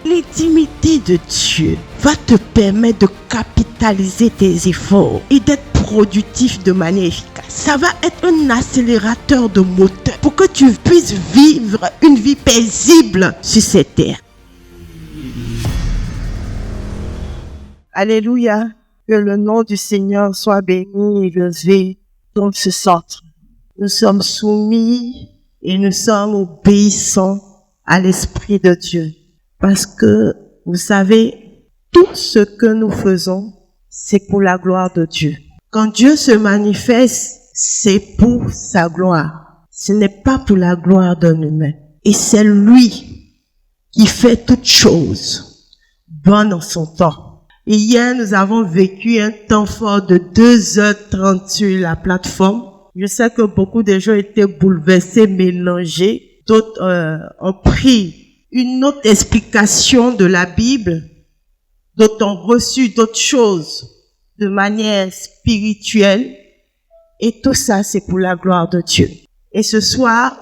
L'intimité de Dieu va te permettre de capitaliser tes efforts et d'être productif de manière efficace. Ça va être un accélérateur de moteur pour que tu puisses vivre une vie paisible sur cette terre. Alléluia. Que le nom du Seigneur soit béni et élevé dans ce centre. Nous sommes soumis et nous sommes obéissants à l'Esprit de Dieu. Parce que, vous savez, tout ce que nous faisons, c'est pour la gloire de Dieu. Quand Dieu se manifeste, c'est pour sa gloire. Ce n'est pas pour la gloire d'un humain. Et c'est lui qui fait toutes choses bonnes en son temps. Et hier, nous avons vécu un temps fort de 2h30 sur la plateforme. Je sais que beaucoup de gens étaient bouleversés, mélangés. D'autres ont pris une autre explication de la Bible. D'autres ont reçu d'autres choses de manière spirituelle. Et tout ça, c'est pour la gloire de Dieu. Et ce soir,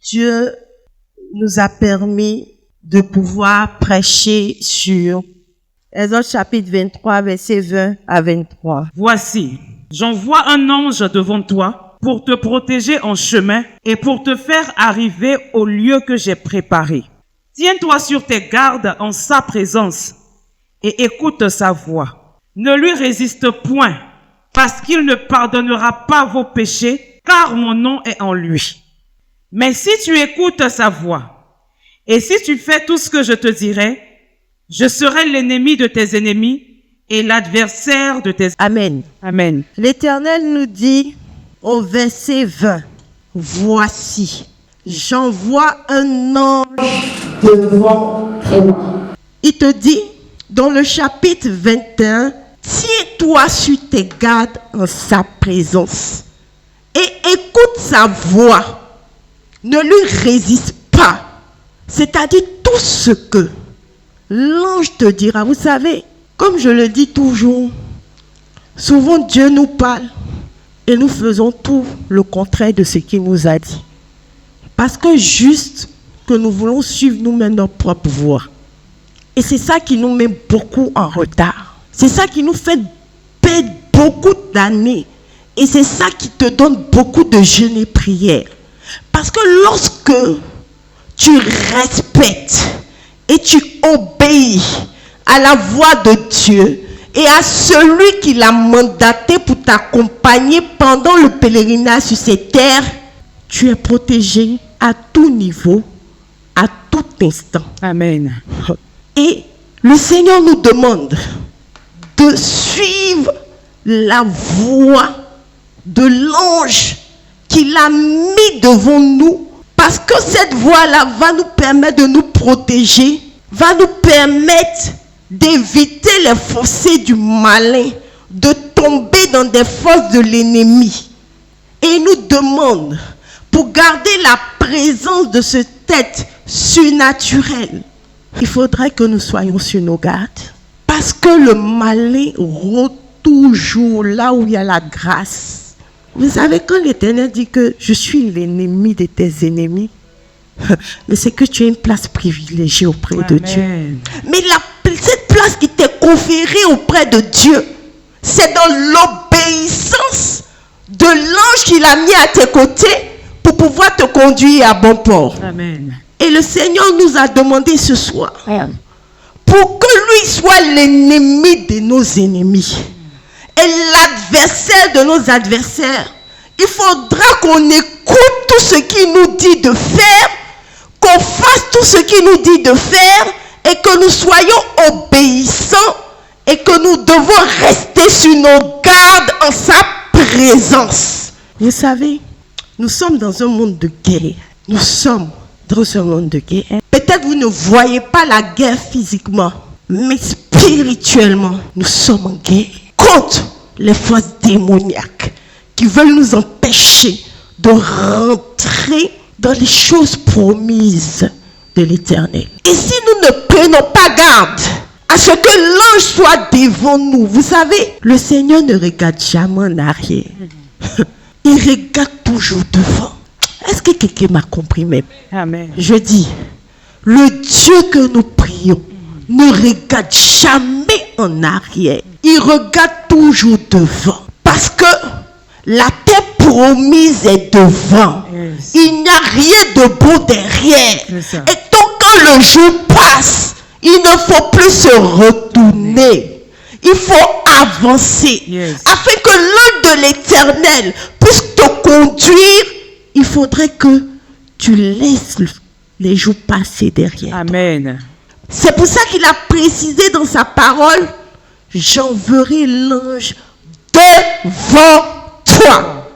Dieu nous a permis de pouvoir prêcher sur Exode chapitre 23, versets 20 à 23. Voici, j'envoie un ange devant toi pour te protéger en chemin et pour te faire arriver au lieu que j'ai préparé. Tiens-toi sur tes gardes en sa présence et écoute sa voix. Ne lui résiste point, parce qu'il ne pardonnera pas vos péchés, car mon nom est en lui. Mais si tu écoutes sa voix, et si tu fais tout ce que je te dirai, je serai l'ennemi de tes ennemis et l'adversaire de tes... Amen. Amen. L'Éternel nous dit au verset 20, voici, j'envoie un ange devant toi. Il te dit, dans le chapitre 21, tiens-toi sur tes gardes en sa présence et écoute sa voix. Ne lui résiste pas. C'est-à-dire tout ce que l'ange te dira. Vous savez, comme je le dis toujours, souvent Dieu nous parle et nous faisons tout le contraire de ce qu'il nous a dit. Parce que juste que nous voulons suivre nous-mêmes notre propre voie. Et c'est ça qui nous met beaucoup en retard. C'est ça qui nous fait perdre beaucoup d'années. Et c'est ça qui te donne beaucoup de jeûnes et prières. Parce que lorsque tu respectes et tu obéis à la voix de Dieu et à celui qui l'a mandaté pour t'accompagner pendant le pèlerinage sur cette terre, tu es protégé à tout niveau, à tout instant. Amen. Et le Seigneur nous demande de suivre la voix de l'ange qu'il a mis devant nous, parce que cette voie-là va nous permettre de nous protéger, va nous permettre d'éviter les fossés du malin, de tomber dans des fosses de l'ennemi. Et il nous demande, pour garder la présence de cette être surnaturel, il faudrait que nous soyons sur nos gardes. Parce que le malin rôde toujours là où il y a la grâce. Vous savez, quand l'Éternel dit que je suis l'ennemi de tes ennemis, mais c'est que tu as une place privilégiée auprès de Dieu. Mais cette place qui t'est conférée auprès de Dieu, c'est dans l'obéissance de l'ange qu'il a mis à tes côtés pour pouvoir te conduire à bon port. Amen. Et le Seigneur nous a demandé ce soir, pour que lui soit l'ennemi de nos ennemis et l'adversaire de nos adversaires, il faudra qu'on écoute tout ce qu'il nous dit de faire, qu'on fasse tout ce qu'il nous dit de faire et que nous soyons obéissants et que nous devons rester sur nos gardes en sa présence. Vous savez, nous sommes dans un monde de guerre. Nous sommes dans ce monde de guerre. Peut-être vous ne voyez pas la guerre physiquement, mais spirituellement, nous sommes en guerre contre les forces démoniaques qui veulent nous empêcher de rentrer dans les choses promises de l'Éternel. Et si nous ne prenons pas garde à ce que l'ange soit devant nous, vous savez, le Seigneur ne regarde jamais en arrière. Il regarde toujours devant. Est-ce que quelqu'un m'a compris même? Amen. Je dis, Le Dieu que nous prions ne regarde jamais en arrière. Il regarde toujours devant. Parce que la terre promise est devant. Yes. Il n'y a rien de beau derrière. C'est ça. Et donc quand le jour passe, il ne faut plus se retourner. Il faut avancer. Yes. Afin que l'œil de l'Éternel puisse te conduire, il faudrait que tu laisses les jours passer derrière. Amen. C'est pour ça qu'il a précisé dans sa parole, j'enverrai l'ange devant toi.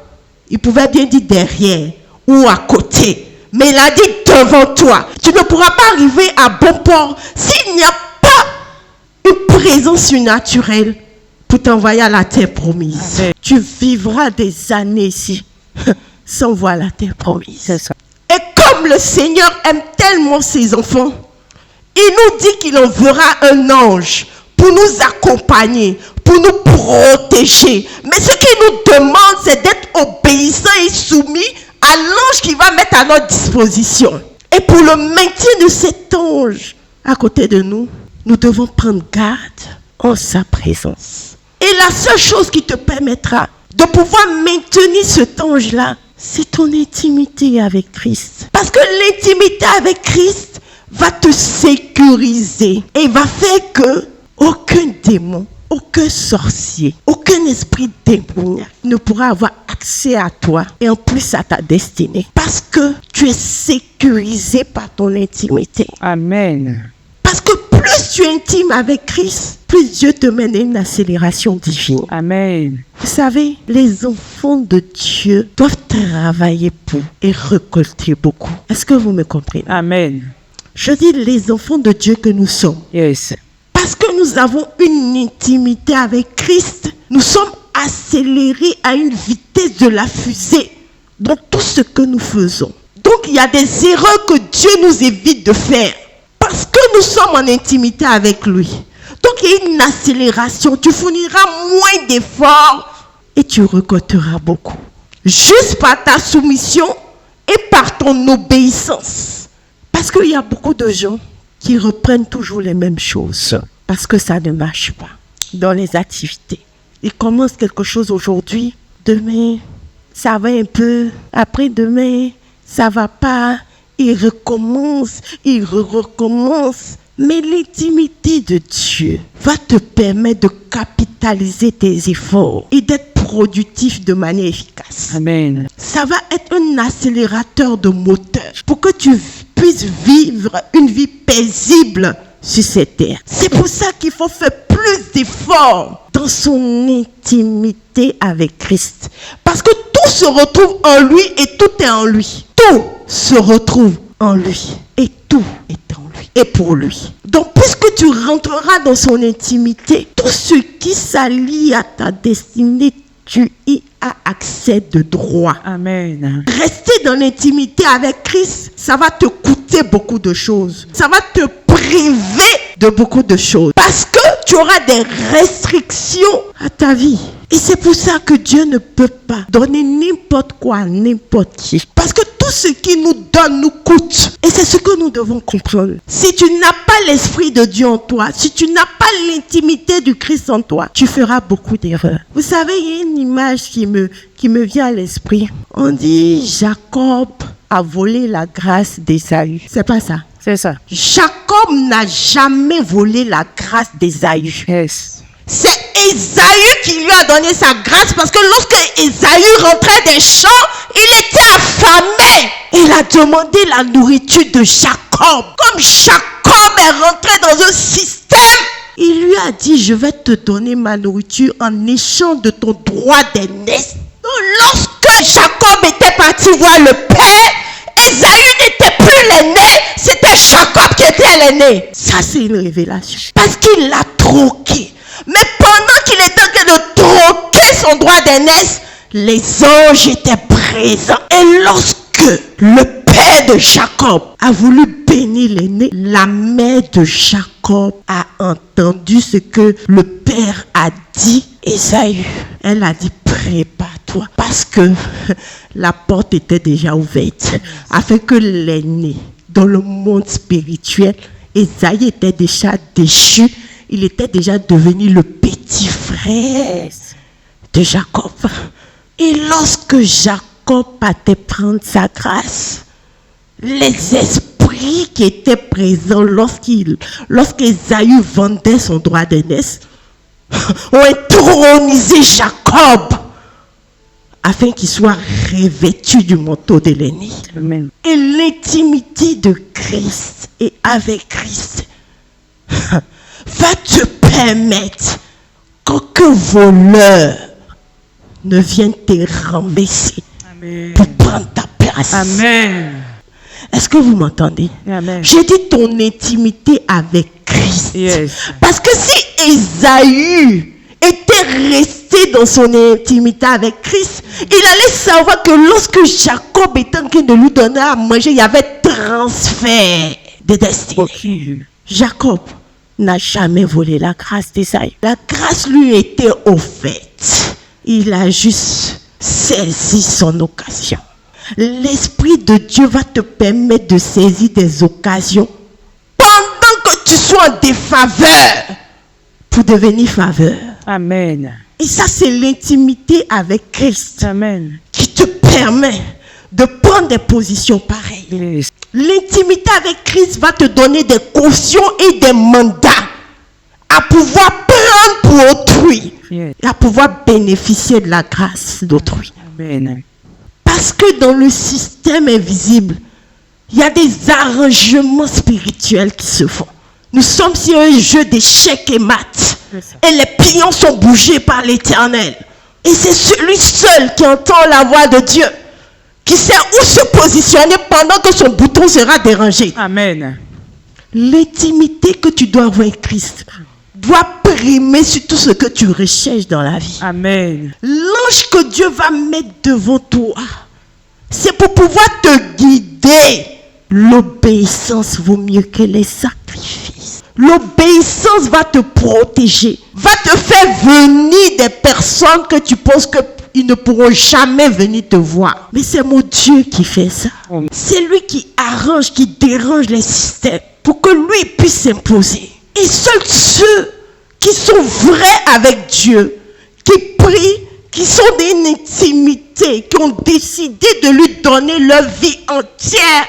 Il pouvait bien dire derrière ou à côté, mais il a dit devant toi. Tu ne pourras pas arriver à bon port s'il n'y a pas une présence surnaturelle pour t'envoyer à la terre promise. Amen. Tu vivras des années ici sans voir la terre promise. C'est ça. Et comme le Seigneur aime tellement ses enfants, il nous dit qu'il enverra un ange pour nous accompagner, pour nous protéger. Mais ce qu'il nous demande, c'est d'être obéissant et soumis à l'ange qu'il va mettre à notre disposition. Et pour le maintien de cet ange à côté de nous, nous devons prendre garde en sa présence. Et la seule chose qui te permettra de pouvoir maintenir cet ange-là, c'est ton intimité avec Christ. Parce que l'intimité avec Christ va te sécuriser et va faire que aucun démon, aucun sorcier, aucun esprit démoniaque ne pourra avoir accès à toi et en plus à ta destinée. Parce que tu es sécurisé par ton intimité. Amen. Parce que plus tu es intime avec Christ, plus Dieu te mène à une accélération divine. Amen. Vous savez, les enfants de Dieu doivent travailler pour et récolter beaucoup. Est-ce que vous me comprenez? Amen. Je dis les enfants de Dieu que nous sommes. Yes. Parce que nous avons une intimité avec Christ, nous sommes accélérés à une vitesse de la fusée dans tout ce que nous faisons. Donc il y a des erreurs que Dieu nous évite de faire. Parce que nous sommes en intimité avec lui. Donc il y a une accélération. Tu fourniras moins d'efforts et tu récolteras beaucoup. Juste par ta soumission et par ton obéissance. Parce qu'il y a beaucoup de gens qui reprennent toujours les mêmes choses. Parce que ça ne marche pas dans les activités. Ils commencent quelque chose aujourd'hui. Demain, ça va un peu. Après-demain, ça va pas. Il recommence, il recommence. Mais l'intimité de Dieu va te permettre de capitaliser tes efforts et d'être productif de manière efficace. Amen. Ça va être un accélérateur de moteur pour que tu puisses vivre une vie paisible sur cette terre. C'est pour ça qu'il faut faire plus d'efforts dans son intimité avec Christ. Parce que tout se retrouve en lui et tout est en lui. Tout se retrouve en lui et tout est en lui et pour lui. Donc puisque tu rentreras dans son intimité, tout ce qui s'allie à ta destinée, tu y as accès de droit. Amen. Rester dans l'intimité avec Christ, ça va te coûter beaucoup de choses. Ça va te priver de beaucoup de choses. Parce que tu auras des restrictions à ta vie. Et c'est pour ça que Dieu ne peut pas donner n'importe quoi à n'importe qui. Parce que tout ce qu'il nous donne nous coûte. Et c'est ce que nous devons comprendre. Si tu n'as pas l'Esprit de Dieu en toi, si tu n'as pas l'intimité du Christ en toi, tu feras beaucoup d'erreurs. Vous savez, il y a une image qui me vient à l'esprit. On dit Jacob a volé la grâce d'Ésaü. C'est pas ça. C'est ça. Jacob n'a jamais volé la grâce d'Ésaü. Yes. C'est Ésaü qui lui a donné sa grâce parce que lorsque Ésaü rentrait des champs, il était affamé. Il a demandé la nourriture de Jacob. Comme Jacob est rentré dans un système, il lui a dit, je vais te donner ma nourriture en échange de ton droit d'aînesse. Donc lorsque Jacob était parti voir le père, Ésaü n'était plus l'aîné, c'était Jacob qui était l'aîné. Ça, c'est une révélation. Parce qu'il l'a troqué. Mais pendant qu'il était en train de troquer son droit d'aînesse, les anges étaient présents. Et lorsque le père de Jacob a voulu bénir l'aîné, la mère de Jacob a entendu ce que le père a dit. Ésaü, elle a dit, prépare-toi. Parce que la porte était déjà ouverte. Afin que l'aîné dans le monde spirituel, Ésaïe était déjà déchu. Il était déjà devenu le petit frère de Jacob. Et lorsque Jacob allait prendre sa grâce, les esprits qui étaient présents lorsqu'Ésaïe vendait son droit d'aînesse ont intronisé Jacob afin qu'il soit revêtu du manteau de l'aîné. Amen. Et l'intimité de Christ et avec Christ va te permettre qu'aucun voleur ne vienne te ramasser Amen. pour prendre ta place. Amen. Est-ce que vous m'entendez? Amen. J'ai dit ton intimité avec Christ. Yes. Parce que si Ésaü était resté dans son intimité avec Christ, il allait savoir que lorsque Jacob était en train de lui donner à manger, il y avait transfert de destinée. Okay. Jacob n'a jamais volé la grâce d'Ésaü. La grâce lui était offerte. Il a juste saisi son occasion. L'Esprit de Dieu va te permettre de saisir des occasions pendant que tu sois en défaveur pour devenir faveur. Amen. Et ça, c'est l'intimité avec Christ Amen. qui te permet de prendre des positions pareilles. Yes. L'intimité avec Christ va te donner des cautions et des mandats à pouvoir prendre pour autrui Yes. et à pouvoir bénéficier de la grâce d'autrui. Amen. Parce que dans le système invisible, il y a des arrangements spirituels qui se font. Nous sommes sur un jeu d'échecs et maths. Et les pions sont bougés par l'Éternel. Et c'est celui seul qui entend la voix de Dieu, qui sait où se positionner pendant que son bouton sera dérangé. Amen. L'intimité que tu dois avoir avec Christ doit primer sur tout ce que tu recherches dans la vie. Amen. L'ange que Dieu va mettre devant toi, c'est pour pouvoir te guider. L'obéissance vaut mieux que les sacrifices. L'obéissance va te protéger, va te faire venir des personnes que tu penses qu'ils ne pourront jamais venir te voir. Mais c'est mon Dieu qui fait ça. C'est lui qui arrange, qui dérange les systèmes pour que lui puisse s'imposer. Et seuls ceux qui sont vrais avec Dieu, qui prient, qui sont d'une intimité, qui ont décidé de lui donner leur vie entière,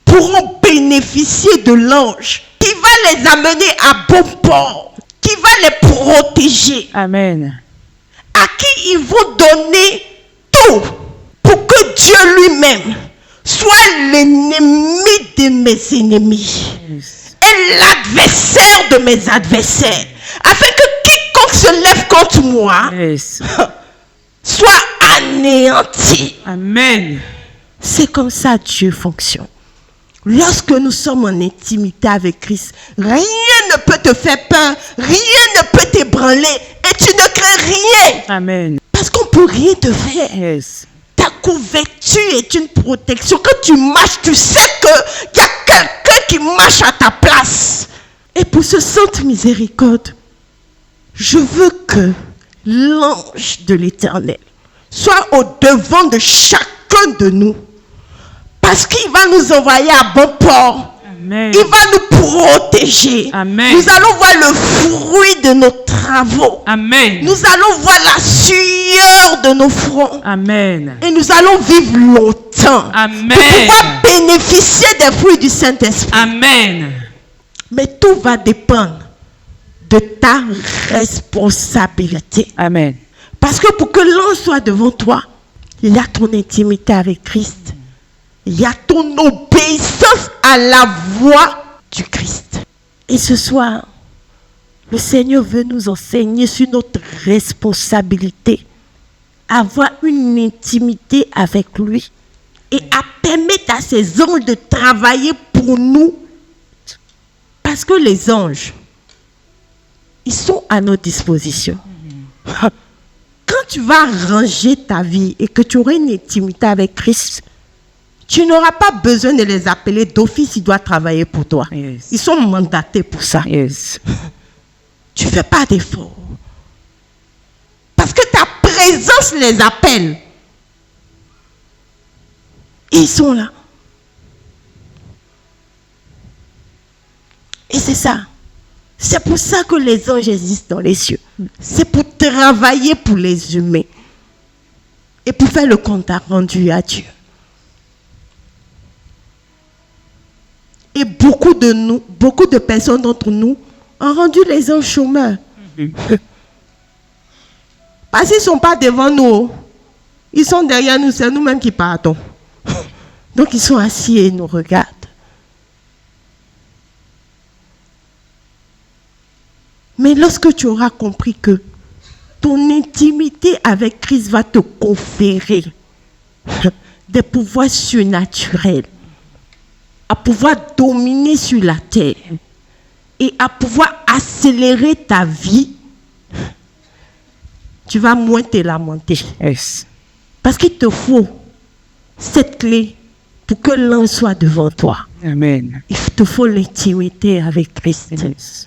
pourront bénéficier de l'ange qui va les amener à bon port, qui va les protéger, Amen. à qui ils vont donner tout pour que Dieu lui-même soit l'ennemi de mes ennemis Yes. et l'adversaire de mes adversaires, afin que quiconque se lève contre moi Yes. soit anéanti. Amen. C'est comme ça Dieu fonctionne. Lorsque nous sommes en intimité avec Christ, rien ne peut te faire peur, rien ne peut t'ébranler et tu ne crains rien. Amen. Parce qu'on ne peut rien te faire. Yes. Ta couverture est une protection. Quand tu marches, tu sais qu'il y a quelqu'un qui marche à ta place. Et pour ce sainte miséricorde, je veux que l'ange de l'Éternel soit au devant de chacun de nous. Parce qu'il va nous envoyer à bon port. Amen. Il va nous protéger. Amen. Nous allons voir le fruit de nos travaux. Amen. Nous allons voir la sueur de nos fronts. Amen. Et nous allons vivre longtemps. Amen. Pour pouvoir bénéficier des fruits du Saint-Esprit. Amen. Mais tout va dépendre de ta responsabilité. Amen. Parce que pour que l'ange soit devant toi, il y a ton intimité avec Christ. Il y a ton obéissance à la voix du Christ. Et ce soir, le Seigneur veut nous enseigner sur notre responsabilité, avoir une intimité avec lui et à permettre à ces anges de travailler pour nous. Parce que les anges, ils sont à notre disposition. Quand tu vas ranger ta vie et que tu auras une intimité avec Christ, tu n'auras pas besoin de les appeler d'office, ils doivent travailler pour toi. Yes. Ils sont mandatés pour ça. Yes. Tu ne fais pas d'effort. Parce que ta présence les appelle. Et ils sont là. Et c'est ça. C'est pour ça que les anges existent dans les cieux. C'est pour travailler pour les humains. Et pour faire le compte rendu à Dieu. Et beaucoup de personnes d'entre nous ont rendu les anges chômeurs. Parce qu'ils ne sont pas devant nous. Ils sont derrière nous, c'est nous-mêmes qui partons. Donc ils sont assis et ils nous regardent. Mais lorsque tu auras compris que ton intimité avec Christ va te conférer des pouvoirs surnaturels, à pouvoir dominer sur la terre et à pouvoir accélérer ta vie, tu vas moins te lamenter. Yes. Parce qu'il te faut cette clé pour que l'ange soit devant toi. Amen. Il te faut l'intimité avec Christ. Yes.